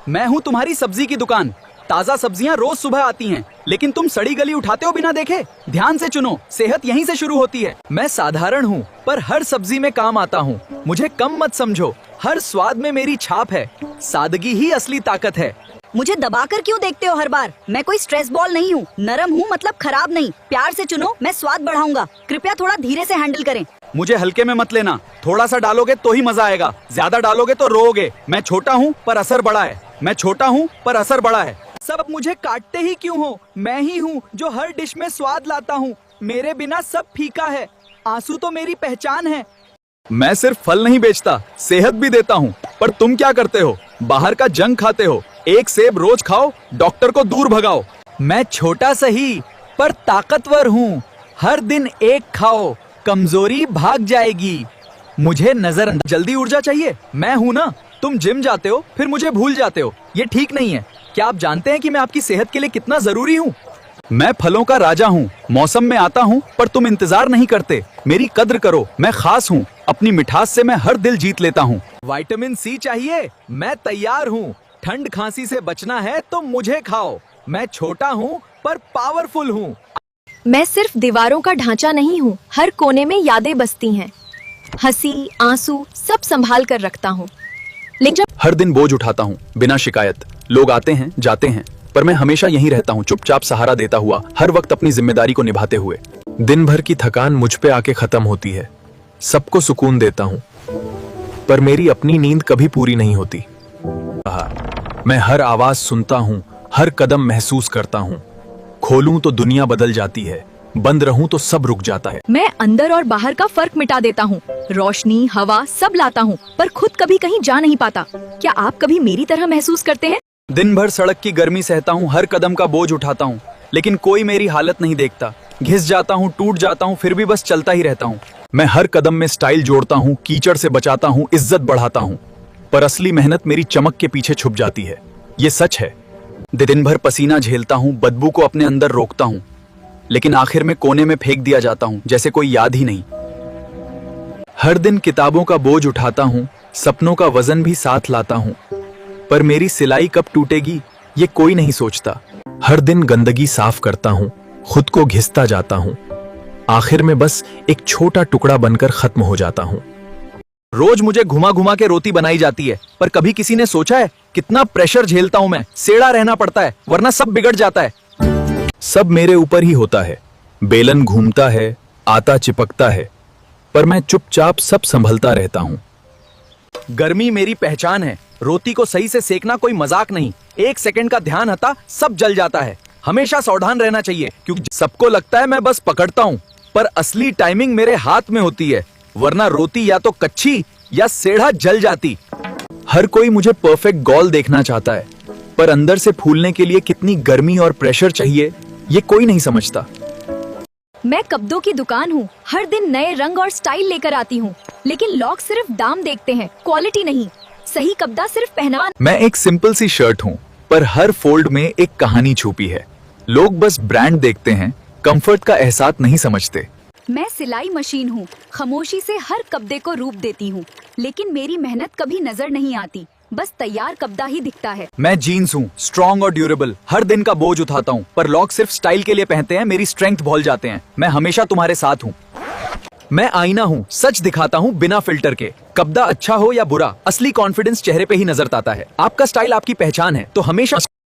मैं हूँ तुम्हारी सब्जी की दुकान। ताज़ा सब्जियाँ रोज सुबह आती हैं, लेकिन तुम सड़ी गली उठाते हो बिना देखे। ध्यान से चुनो, सेहत यहीं से शुरू होती है। मैं साधारण हूँ, पर हर सब्जी में काम आता हूँ। मुझे कम मत समझो, हर स्वाद में मेरी छाप है। सादगी ही असली ताकत है। मुझे दबाकर क्यों देखते हो हर बार? मैं कोई स्ट्रेस बॉल नहीं हूँ। नरम हूँ मतलब खराब नहीं। प्यार से चुनो, मैं स्वाद बढ़ाऊंगा। कृपया थोड़ा धीरे से हैंडल करें। मुझे हल्के में मत लेना। थोड़ा सा डालोगे तो ही मजा आएगा, ज्यादा डालोगे तो रोओगे। मैं छोटा हूँ पर असर बड़ा है। मैं छोटा हूँ पर असर बड़ा है। सब मुझे काटते ही क्यों हो? मैं ही हूँ जो हर डिश में स्वाद लाता हूँ। मेरे बिना सब फीका है। आंसू तो मेरी पहचान है। मैं सिर्फ फल नहीं बेचता, सेहत भी देता हूँ। पर तुम क्या करते हो? बाहर का जंक खाते हो। एक सेब रोज खाओ, डॉक्टर को दूर भगाओ। मैं छोटा सही पर ताकतवर हूँ। हर दिन एक खाओ, कमजोरी भाग जाएगी। मुझे नजरअंदाज। जल्दी ऊर्जा चाहिए? मैं हूँ ना। तुम जिम जाते हो फिर मुझे भूल जाते हो। ये ठीक नहीं है। क्या आप जानते हैं कि मैं आपकी सेहत के लिए कितना जरूरी हूँ? मैं फलों का राजा हूँ। मौसम में आता हूँ पर तुम इंतजार नहीं करते। मेरी कद्र करो, मैं खास हूँ। अपनी मिठास से मैं हर दिल जीत लेता हूँ। विटामिन सी चाहिए? मैं तैयार हूँ। ठंड खांसी से बचना है तो मुझे खाओ। मैं छोटा हूँ पर पावरफुल हूँ। मैं सिर्फ दीवारों का ढांचा नहीं हूँ, हर कोने में यादें बसती हैं। हंसी, आंसू सब संभाल कर रखता हूँ। लेकिन जब हर दिन बोझ उठाता हूँ बिना शिकायत। लोग आते हैं जाते हैं, पर मैं हमेशा यहीं रहता हूँ, चुपचाप सहारा देता हुआ, हर वक्त अपनी जिम्मेदारी को निभाते हुए। दिन भर की थकान मुझ पे आके खत्म होती है। सबको सुकून देता हूँ, पर मेरी अपनी नींद कभी पूरी नहीं होती। मैं हर आवाज सुनता हूँ, हर कदम महसूस करता हूँ। खोलूं तो दुनिया बदल जाती है, बंद रहूं तो सब रुक जाता है। मैं अंदर और बाहर का फर्क मिटा देता हूँ। रोशनी, हवा सब लाता हूँ, पर खुद कभी कहीं जा नहीं पाता। क्या आप कभी मेरी तरह महसूस करते हैं? दिन भर सड़क की गर्मी सहता हूँ, हर कदम का बोझ उठाता हूँ, लेकिन कोई मेरी हालत नहीं देखता। घिस जाता हूँ, टूट जाता हूँ, फिर भी बस चलता ही रहता हूँ। मैं हर कदम में स्टाइल जोड़ता हूँ, कीचड़ से बचाता हूँ, इज्जत बढ़ाता हूँ, पर असली मेहनत मेरी चमक के पीछे छुप जाती है। ये सच है। दिन भर पसीना झेलता हूँ, बदबू को अपने अंदर रोकता हूँ, लेकिन आखिर में कोने में फेंक दिया जाता हूँ, जैसे कोई याद ही नहीं। हर दिन किताबों का बोझ उठाता हूँ, सपनों का वजन भी साथ लाता हूँ, पर मेरी सिलाई कब टूटेगी ये कोई नहीं सोचता। हर दिन गंदगी साफ करता हूँ, खुद को घिसता जाता हूँ, आखिर में बस एक छोटा टुकड़ा बनकर खत्म हो जाता हूँ। रोज मुझे घुमा घुमा के रोटी बनाई जाती है, पर कभी किसी ने सोचा है कितना प्रेशर झेलता हूं मैं? सेड़ा रहना पड़ता है, वरना सब बिगड़ जाता है। सब मेरे ऊपर ही होता है। बेलन घूमता है, आटा चिपकता है, पर मैं चुपचाप सब संभलता रहता हूं। गर्मी मेरी पहचान है। रोटी को सही से सेकना कोई मजाक नहीं। एक सेकंड का ध्यान हटा, सब जल जाता है। हमेशा सावधान रहना चाहिए, क्योंकि सबको लगता है मैं बस पकड़ता हूं, पर असली टाइमिंग मेरे हाथ में होती है, वरना रोटी या तो कच्ची या सेड़ा जल जाती। हर कोई मुझे परफेक्ट गोल देखना चाहता है, पर अंदर से फूलने के लिए कितनी गर्मी और प्रेशर चाहिए ये कोई नहीं समझता। मैं कपड़ों की दुकान हूँ, हर दिन नए रंग और स्टाइल लेकर आती हूँ, लेकिन लोग सिर्फ दाम देखते हैं, क्वालिटी नहीं। सही कपड़ा सिर्फ पहनावा। मैं एक सिंपल सी शर्ट हूँ, पर हर फोल्ड में एक कहानी छुपी है। लोग बस ब्रांड देखते हैं, कंफर्ट का एहसास नहीं समझते। मैं सिलाई मशीन हूँ, खामोशी से हर कपड़े को रूप देती हूँ, लेकिन मेरी मेहनत कभी नजर नहीं आती, बस तैयार कपड़ा ही दिखता है। मैं जीन्स हूँ, स्ट्रॉन्ग और ड्यूरेबल, हर दिन का बोझ उठाता हूँ, पर लोग सिर्फ स्टाइल के लिए पहनते हैं, मेरी स्ट्रेंथ भूल जाते हैं। मैं हमेशा तुम्हारे साथ हूँ। मैं आईना हूँ, सच दिखाता हूँ बिना फिल्टर के। कपड़ा अच्छा हो या बुरा, असली कॉन्फिडेंस चेहरे पे ही नजर आता है। आपका स्टाइल आपकी पहचान है, तो हमेशा